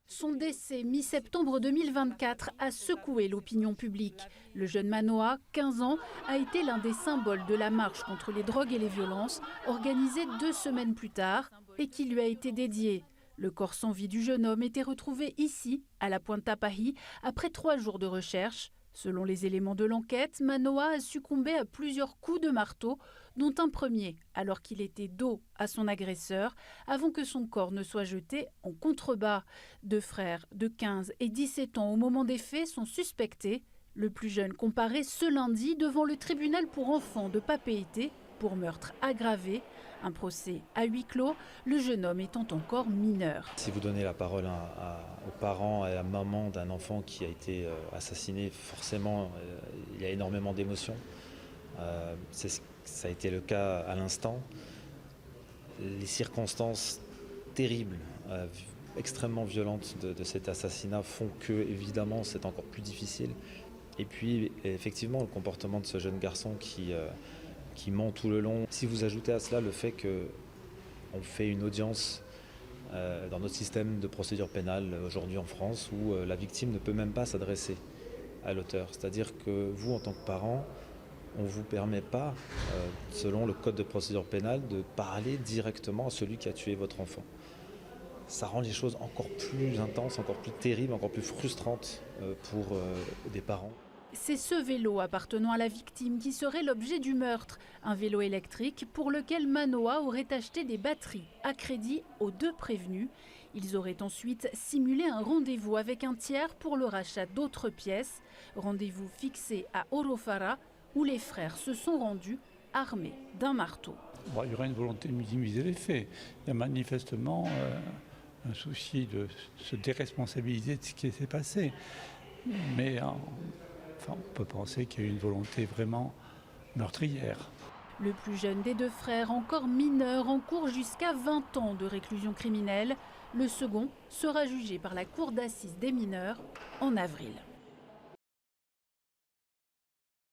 Son décès mi-septembre 2024 a secoué l'opinion publique. Le jeune Manoa, 15 ans, a été l'un des symboles de la marche contre les drogues et les violences, organisée 2 semaines plus tard et qui lui a été dédiée. Le corps sans vie du jeune homme était retrouvé ici, à la Pointe Tapahi, après 3 jours de recherche. Selon les éléments de l'enquête, Manoa a succombé à plusieurs coups de marteau, dont un premier alors qu'il était dos à son agresseur, avant que son corps ne soit jeté en contrebas. 2 frères de 15 et 17 ans au moment des faits sont suspectés. Le plus jeune comparé ce lundi devant le tribunal pour enfants de Papeete pour meurtre aggravé. Un procès à huis clos, le jeune homme étant encore mineur. Si vous donnez la parole aux parents et à la maman d'un enfant qui a été assassiné, forcément, il y a énormément d'émotions. Ça a été le cas à l'instant. Les circonstances terribles, extrêmement violentes de cet assassinat font que, évidemment, c'est encore plus difficile. Et puis, effectivement, le comportement de ce jeune garçon qui ment tout le long. Si vous ajoutez à cela le fait qu'on fait une audience dans notre système de procédure pénale aujourd'hui en France où la victime ne peut même pas s'adresser à l'auteur. C'est-à-dire que vous, en tant que parent, on ne vous permet pas, selon le code de procédure pénale, de parler directement à celui qui a tué votre enfant. Ça rend les choses encore plus intenses, encore plus terribles, encore plus frustrantes pour des parents. C'est ce vélo appartenant à la victime qui serait l'objet du meurtre. Un vélo électrique pour lequel Manoa aurait acheté des batteries à crédit aux 2 prévenus. Ils auraient ensuite simulé un rendez-vous avec un tiers pour le rachat d'autres pièces. Rendez-vous fixé à Orofara où les frères se sont rendus armés d'un marteau. Bon, il y aurait une volonté de minimiser les faits. Il y a manifestement un souci de se déresponsabiliser de ce qui s'est passé. Mais on peut penser qu'il y a eu une volonté vraiment meurtrière. Le plus jeune des 2 frères, encore mineur, encourt jusqu'à 20 ans de réclusion criminelle. Le second sera jugé par la Cour d'assises des mineurs en avril.